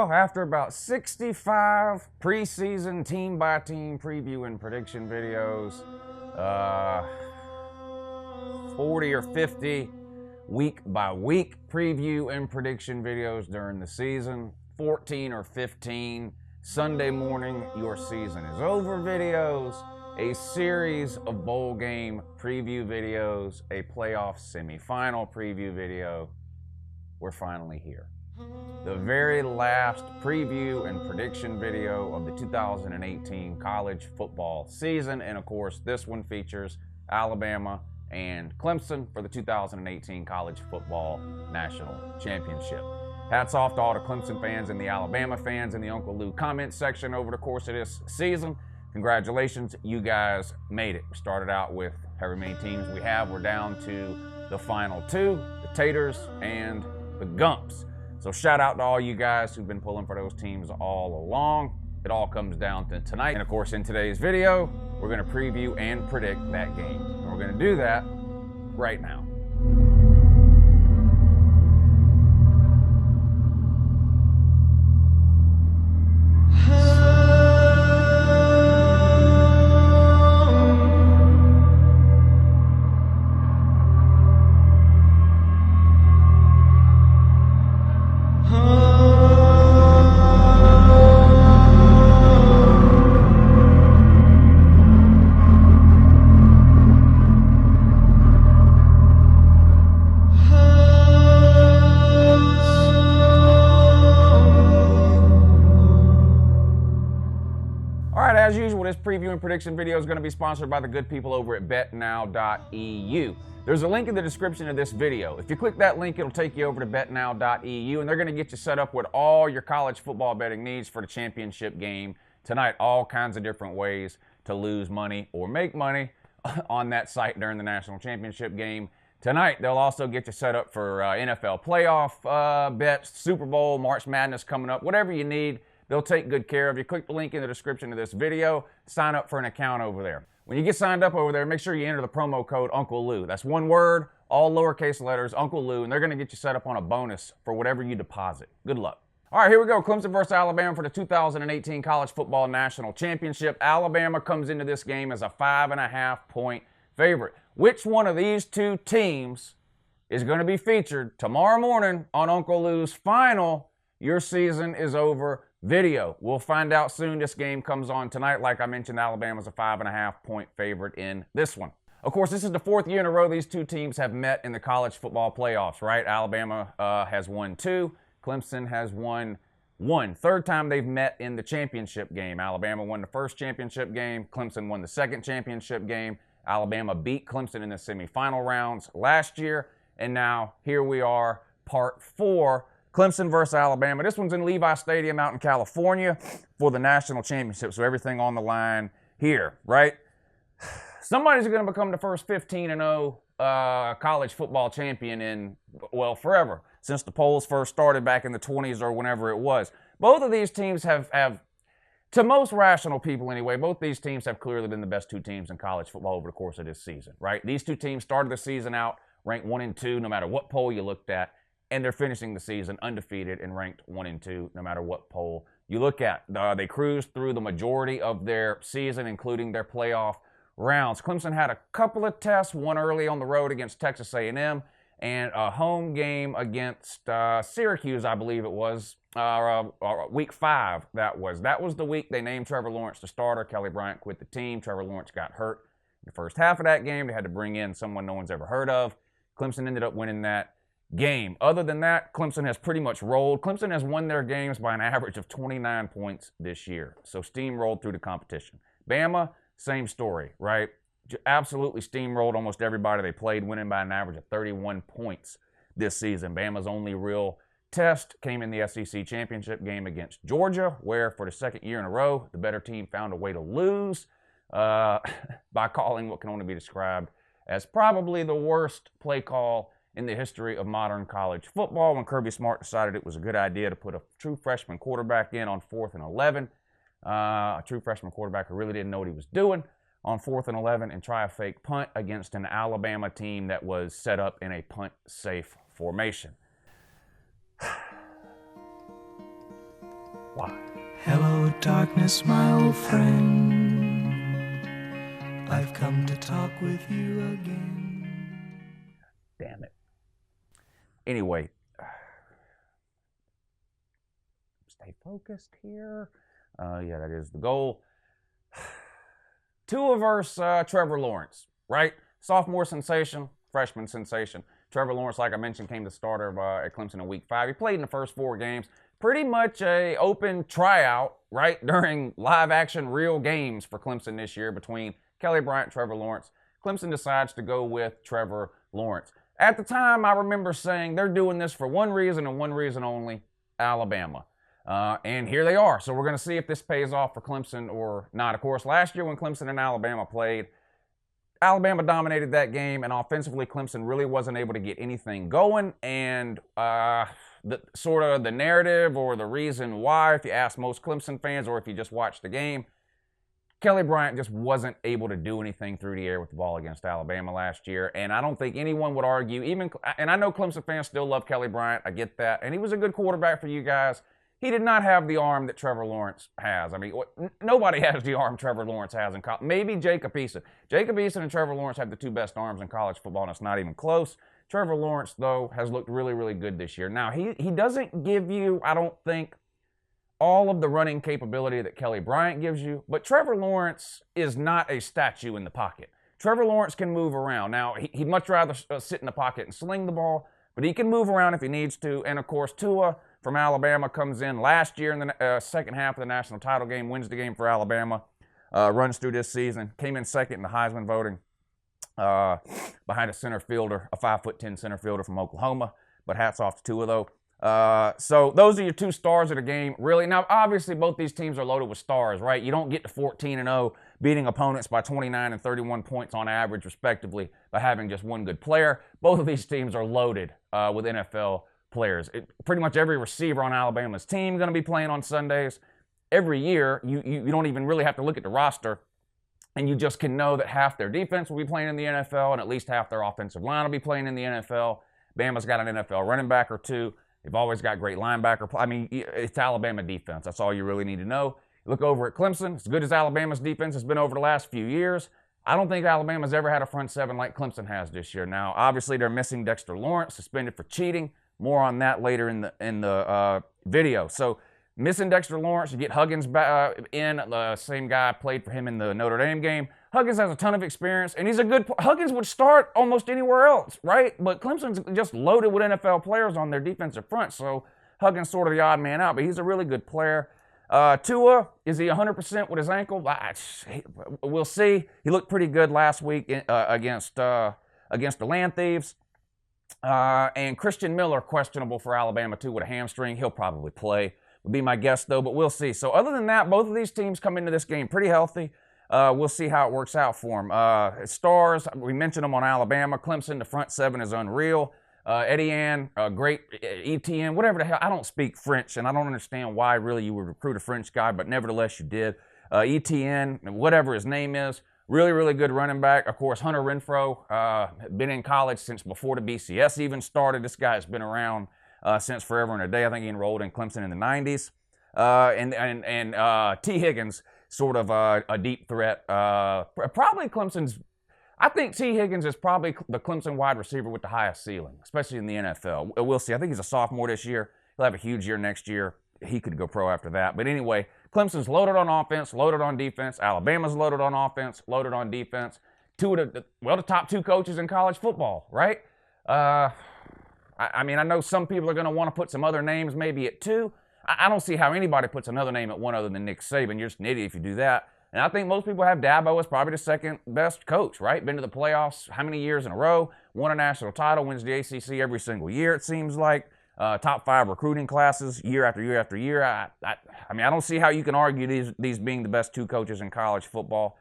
Well, after about 65 preseason team-by-team preview and prediction videos, 40 or 50 week-by-week preview and prediction videos during the season, 14 or 15 Sunday morning your season is over videos, a series of bowl game preview videos, a playoff semifinal preview video. We're finally here. The very last preview and prediction video of the 2018 college football season. And of course, this one features Alabama and Clemson for the 2018 college football national championship. Hats off to all the Clemson fans and the Alabama fans in the Uncle Lou comment section over the course of this season. Congratulations, you guys made it. We started out with however many teams we have. We're down to the final two, the Taters and the Gumps. So shout out to all you guys who've been pulling for those teams all along. It all comes down to tonight. And of course, in today's video, we're gonna preview and predict that game. And we're gonna do that right now. As usual, this preview and prediction video is going to be sponsored by the good people over at betnow.eu. There's a link in the description of this video. If you click that link, it'll take you over to betnow.eu, and they're going to get you set up with all your college football betting needs for the championship game tonight. All kinds of different ways to lose money or make money on that site during the national championship game tonight. They'll also get you set up for NFL playoff bets, Super Bowl, March Madness coming up, whatever you need. They'll take good care of you. Click the link in the description of this video. Sign up for an account over there. When you get signed up over there, make sure you enter the promo code Uncle Lou. That's one word, all lowercase letters, Uncle Lou, and they're going to get you set up on a bonus for whatever you deposit. Good luck. All right, here we go. Clemson versus Alabama for the 2018 College Football National Championship. Alabama comes into this game as a 5.5-point favorite. Which one of these two teams is going to be featured tomorrow morning on Uncle Lou's final Your Season is Over video? We'll find out soon. This game comes on tonight. Like I mentioned, Alabama's a 5.5-point favorite in this one. Of course, this is the fourth year in a row these two teams have met in the college football playoffs, right? Alabama has won 2. Clemson has won 1. Third time they've met in the championship game. Alabama won the first championship game. Clemson won the second championship game. Alabama beat Clemson in the semifinal rounds last year. And now here we are, part 4. Clemson versus Alabama. This one's in Levi Stadium out in California for the national championship, so everything on the line here, right? Somebody's going to become the first 15-0 college football champion in, well, forever, since the polls first started back in the 20s or whenever it was. Both of these teams have, to most rational people anyway, both these teams have clearly been the best two teams in college football over the course of this season, right? These two teams started the season out ranked 1 and 2, no matter what poll you looked at. And they're finishing the season undefeated and ranked 1 and 2, no matter what poll you look at. They cruised through the majority of their season, including their playoff rounds. Clemson had a couple of tests, one early on the road against Texas A&M, and a home game against Syracuse, I believe it was, week 5 that was. That was the week they named Trevor Lawrence the starter. Kelly Bryant quit the team. Trevor Lawrence got hurt in the first half of that game. They had to bring in someone no one's ever heard of. Clemson ended up winning that game. Other than that, Clemson has pretty much rolled. Clemson has won their games by an average of 29 points this year. So steamrolled through the competition. Bama, same story, right? Absolutely steamrolled almost everybody they played, winning by an average of 31 points this season. Bama's only real test came in the SEC championship game against Georgia, where for the second year in a row, the better team found a way to lose by calling what can only be described as probably the worst play call in the history of modern college football, when Kirby Smart decided it was a good idea to put a true freshman quarterback in on 4th and 11. A true freshman quarterback who really didn't know what he was doing on 4th and 11 and try a fake punt against an Alabama team that was set up in a punt-safe formation. Why? Hello, darkness, my old friend. I've come to talk with you again. Damn it. Anyway, stay focused here. Yeah, that is the goal. Tua versus Trevor Lawrence, right? Sophomore sensation, freshman sensation. Trevor Lawrence, like I mentioned, came the starter at Clemson in Week 5. He played in the first 4 games. Pretty much a open tryout, right, during live action real games for Clemson this year between Kelly Bryant and Trevor Lawrence. Clemson decides to go with Trevor Lawrence. At the time, I remember saying they're doing this for one reason and one reason only, Alabama. And here they are. So we're going to see if this pays off for Clemson or not. Of course, last year when Clemson and Alabama played, Alabama dominated that game, and offensively, Clemson really wasn't able to get anything going. And the narrative or the reason why, if you ask most Clemson fans or if you just watch the game, Kelly Bryant just wasn't able to do anything through the air with the ball against Alabama last year. And I don't think anyone would argue, and I know Clemson fans still love Kelly Bryant. I get that. And he was a good quarterback for you guys. He did not have the arm that Trevor Lawrence has. I mean, nobody has the arm Trevor Lawrence has in college. Maybe Jacob Eason. Jacob Eason and Trevor Lawrence have the 2 best arms in college football, and it's not even close. Trevor Lawrence, though, has looked really, really good this year. Now, he doesn't give you, I don't think, all of the running capability that Kelly Bryant gives you, but Trevor Lawrence is not a statue in the pocket. Trevor Lawrence can move around. Now, he'd much rather sit in the pocket and sling the ball, but he can move around if he needs to. And, of course, Tua from Alabama comes in last year in the second half of the national title game, wins the game for Alabama, runs through this season, came in second in the Heisman voting behind a center fielder, a 5'10" center fielder from Oklahoma. But hats off to Tua, though. So those are your 2 stars of the game, really. Now, obviously, both these teams are loaded with stars, right? You don't get to 14-0 beating opponents by 29 and 31 points on average, respectively, by having just one good player. Both of these teams are loaded with NFL players. Pretty much every receiver on Alabama's team going to be playing on Sundays. Every year, you don't even really have to look at the roster, and you just can know that half their defense will be playing in the NFL, and at least half their offensive line will be playing in the NFL. Bama's got an NFL running back or 2. They've always got great linebacker. I mean, it's Alabama defense. That's all you really need to know. You look over at Clemson. As good as Alabama's defense has been over the last few years, I don't think Alabama's ever had a front 7 like Clemson has this year. Now, obviously, they're missing Dexter Lawrence, suspended for cheating. More on that later in the video. So, missing Dexter Lawrence, you get Huggins in. The same guy played for him in the Notre Dame game. Huggins has a ton of experience, and Huggins would start almost anywhere else, right? But Clemson's just loaded with NFL players on their defensive front, so Huggins sort of the odd man out, but he's a really good player. Tua, is he 100% with his ankle? We'll see. He looked pretty good last week against the Land Thieves. And Christian Miller, questionable for Alabama, too, with a hamstring. He'll probably play. Would be my guess, though, but we'll see. So other than that, both of these teams come into this game pretty healthy. We'll see how it works out for them. Stars, we mentioned them on Alabama. Clemson, the front 7 is unreal. Etienne, great. Etienne, whatever the hell. I don't speak French, and I don't understand why, really, you would recruit a French guy, but nevertheless, you did. Etienne, whatever his name is, really, really good running back. Of course, Hunter Renfrow, been in college since before the BCS even started. This guy has been around since forever and a day. I think he enrolled in Clemson in the 90s. And T. Higgins, sort of a deep threat. Probably Clemson's, I think T. Higgins is probably the Clemson wide receiver with the highest ceiling, especially in the NFL. We'll see. I think he's a sophomore this year. He'll have a huge year next year. He could go pro after that. But anyway, Clemson's loaded on offense, loaded on defense. Alabama's loaded on offense, loaded on defense. The top 2 coaches in college football, right? I mean, I know some people are going to want to put some other names maybe at 2. I don't see how anybody puts another name at 1 other than Nick Saban. You're just an idiot if you do that. And I think most people have Dabo as probably the second best coach, right? Been to the playoffs how many years in a row? Won a national title, wins the ACC every single year, it seems like. Top 5 recruiting classes year after year after year. I mean, I don't see how you can argue these being the best 2 coaches in college football.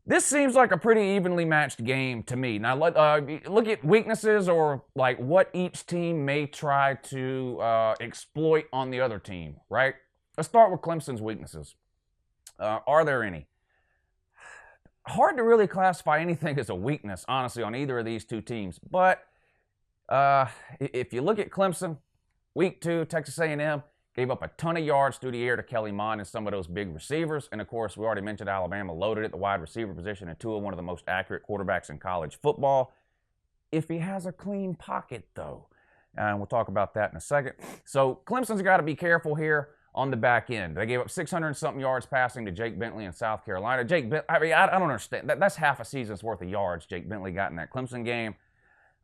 This seems like a pretty evenly matched game to me. Now, look at weaknesses or like what each team may try to exploit on the other team, right? Let's start with Clemson's weaknesses. Are there any? Hard to really classify anything as a weakness, honestly, on either of these 2 teams. But if you look at Clemson, week 2, Texas A&M, Gave up a ton of yards through the air to Kelly Mond and some of those big receivers. And, of course, we already mentioned Alabama loaded at the wide receiver position, and Tua, one of the most accurate quarterbacks in college football. If he has a clean pocket, though. And we'll talk about that in a second. So Clemson's got to be careful here on the back end. They gave up 600-something yards passing to Jake Bentley in South Carolina. I don't understand. That's half a season's worth of yards Jake Bentley got in that Clemson game.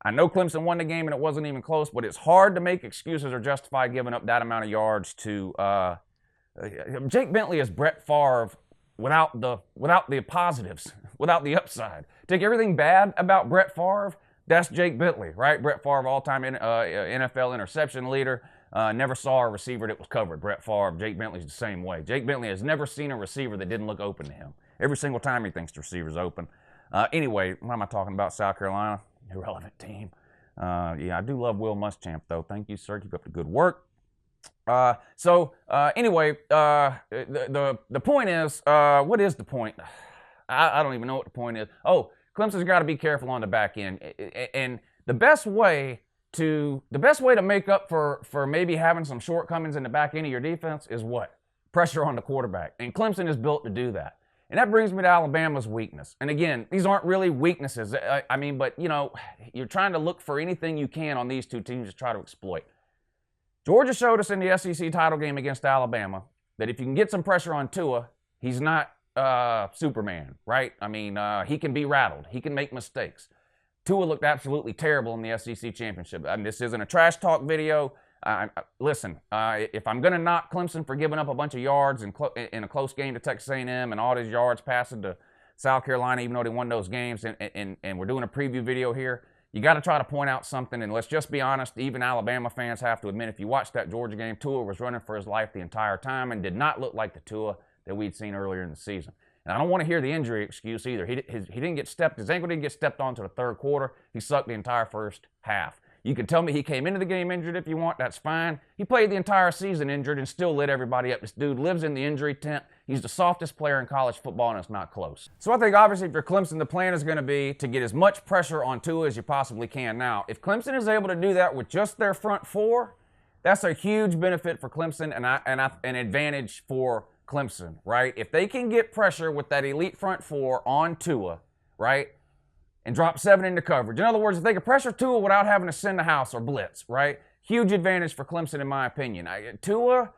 I know Clemson won the game and it wasn't even close, but it's hard to make excuses or justify giving up that amount of yards to Jake Bentley is Brett Favre without the positives, without the upside. Take everything bad about Brett Favre, that's Jake Bentley, right? Brett Favre, all-time NFL interception leader. Never saw a receiver that was covered. Brett Favre, Jake Bentley's the same way. Jake Bentley has never seen a receiver that didn't look open to him. Every single time he thinks the receiver's open. Anyway, what am I talking about? South Carolina, irrelevant team. Yeah, I do love Will Muschamp, though. Thank you, sir. Keep up the good work. Anyway, the point is, what is the point? I don't even know what the point is. Oh, Clemson's got to be careful on the back end, and the best way to make up for maybe having some shortcomings in the back end of your defense is what? Pressure on the quarterback, and Clemson is built to do that. And that brings me to Alabama's weakness. And again, these aren't really weaknesses. I mean, but you know, you're trying to look for anything you can on these two teams to try to exploit. Georgia showed us in the SEC title game against Alabama that if you can get some pressure on Tua, he's not Superman, right? I mean, he can be rattled. He can make mistakes. Tua looked absolutely terrible in the SEC championship. I mean, this isn't a trash talk video. Listen, if I'm going to knock Clemson for giving up a bunch of yards in a close game to Texas A&M and all these yards passing to South Carolina, even though they won those games, and we're doing a preview video here, you got to try to point out something. And let's just be honest, even Alabama fans have to admit, if you watch that Georgia game, Tua was running for his life the entire time and did not look like the Tua that we'd seen earlier in the season. And I don't want to hear the injury excuse either. He didn't get stepped. His ankle didn't get stepped on to the third quarter. He sucked the entire first half. You can tell me he came into the game injured if you want. That's fine. He played the entire season injured and still lit everybody up. This dude lives in the injury tent. He's the softest player in college football, and it's not close. So I think, obviously, if you're Clemson, the plan is going to be to get as much pressure on Tua as you possibly can. Now, if Clemson is able to do that with just their front four, that's a huge benefit for Clemson and an advantage for Clemson, right? If they can get pressure with that elite front four on Tua, right, and drop 7 into coverage. In other words, if they can pressure Tua without having to send the house or blitz, right? Huge advantage for Clemson, in my opinion. Tua,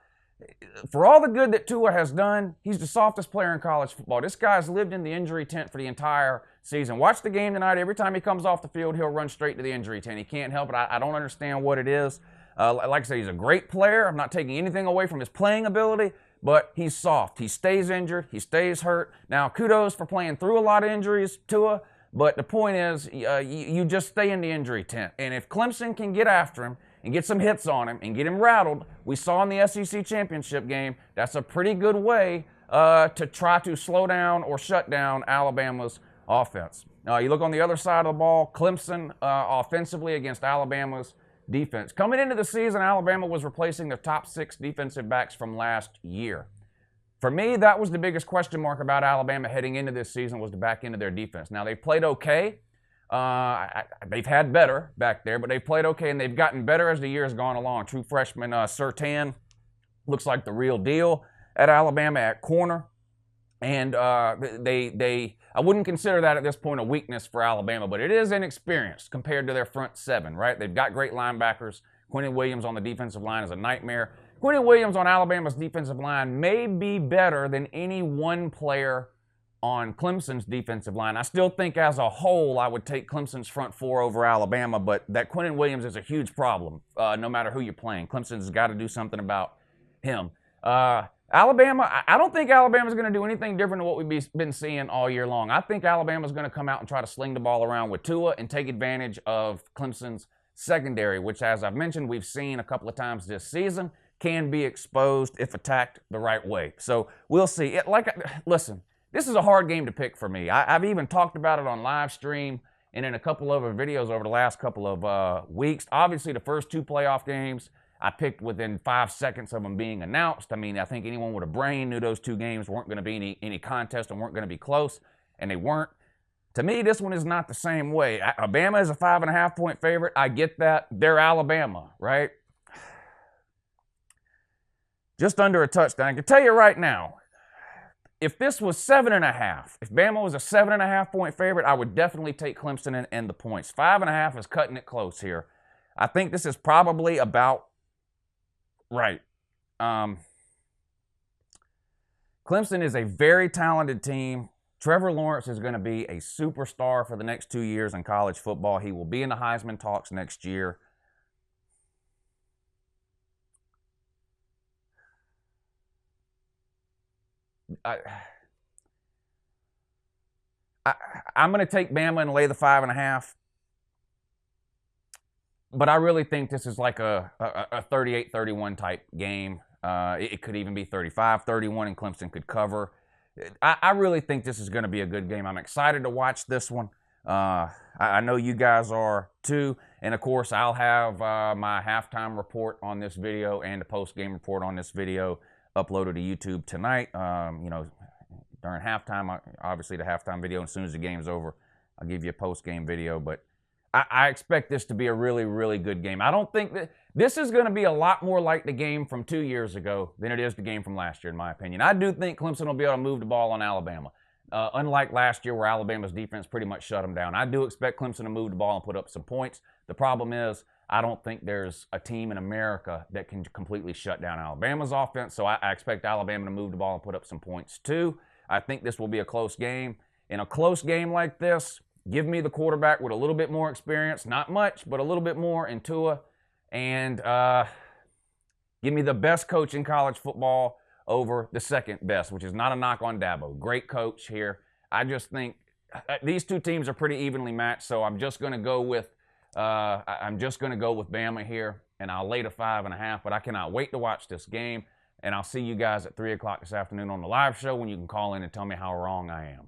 for all the good that Tua has done, he's the softest player in college football. This guy's lived in the injury tent for the entire season. Watch the game tonight. Every time he comes off the field, he'll run straight to the injury tent. He can't help it. I don't understand what it is. Like I say, he's a great player. I'm not taking anything away from his playing ability, but he's soft. He stays injured. He stays hurt. Now, kudos for playing through a lot of injuries, Tua. But the point is, you just stay in the injury tent. And if Clemson can get after him and get some hits on him and get him rattled, we saw in the SEC championship game, that's a pretty good way to try to slow down or shut down Alabama's offense. You look on the other side of the ball, Clemson offensively against Alabama's defense. Coming into the season, Alabama was replacing their top 6 defensive backs from last year. For me, that was the biggest question mark about Alabama heading into this season, was the back end of their defense. Now, they played okay. They've had better back there, but they've played okay, and they've gotten better as the year has gone along. True freshman Surtain looks like the real deal at Alabama at corner. And I wouldn't consider that at this point a weakness for Alabama, but it is inexperienced compared to their front 7, right? They've got great linebackers. Quentin Williams on the defensive line is a nightmare. Quentin Williams on Alabama's defensive line may be better than any one player on Clemson's defensive line. I still think as a whole I would take Clemson's front 4 over Alabama, but that Quentin Williams is a huge problem no matter who you're playing. Clemson's got to do something about him. Alabama, I don't think Alabama's going to do anything different than what we've been seeing all year long. I think Alabama's going to come out and try to sling the ball around with Tua and take advantage of Clemson's secondary, which, as I've mentioned, we've seen a couple of times this season, can be exposed if attacked the right way. So we'll see. Listen, this is a hard game to pick for me. I've even talked about it on live stream and in a couple of videos over the last couple of weeks. Obviously, the first 2 playoff games, I picked within 5 seconds of them being announced. I mean, I think anyone with a brain knew those 2 games weren't going to be any contest and weren't going to be close, and they weren't. To me, this one is not the same way. Alabama is a 5.5-point favorite. I get that. They're Alabama, right? Just under a touchdown. I can tell you right now, if this was 7.5, if Bama was a 7.5 point favorite, I would definitely take Clemson and the points. 5.5 is cutting it close here. I think this is probably about right. Clemson is a very talented team. Trevor Lawrence is going to be a superstar for the next 2 years in college football. He will be in the Heisman talks next year. I'm going to take Bama and lay the 5.5. But I really think this is like a 38-31 type game. It could even be 35-31 and Clemson could cover. I really think this is going to be a good game. I'm excited to watch this one. I know you guys are too. And of course, I'll have my halftime report on this video and a post-game report on this video uploaded to YouTube tonight. During halftime, obviously the halftime video. As soon as the game's over, I'll give you a post-game video. But I expect this to be a really, really good game. I don't think that this is going to be a lot more like the game from 2 years ago than it is the game from last year, in my opinion. I do think Clemson will be able to move the ball on Alabama. Unlike last year where Alabama's defense pretty much shut them down. I do expect Clemson to move the ball and put up some points. The problem is I don't think there's a team in America that can completely shut down Alabama's offense, so I expect Alabama to move the ball and put up some points too. I think this will be a close game. In a close game like this, give me the quarterback with a little bit more experience, not much, but a little bit more in Tua, and give me the best coach in college football over the second best, which is not a knock on Dabo. Great coach here. I just think these two teams are pretty evenly matched, so I'm just going to go with Bama here, and I'll lay the 5.5. But I cannot wait to watch this game, and I'll see you guys at 3 o'clock this afternoon on the live show when you can call in and tell me how wrong I am.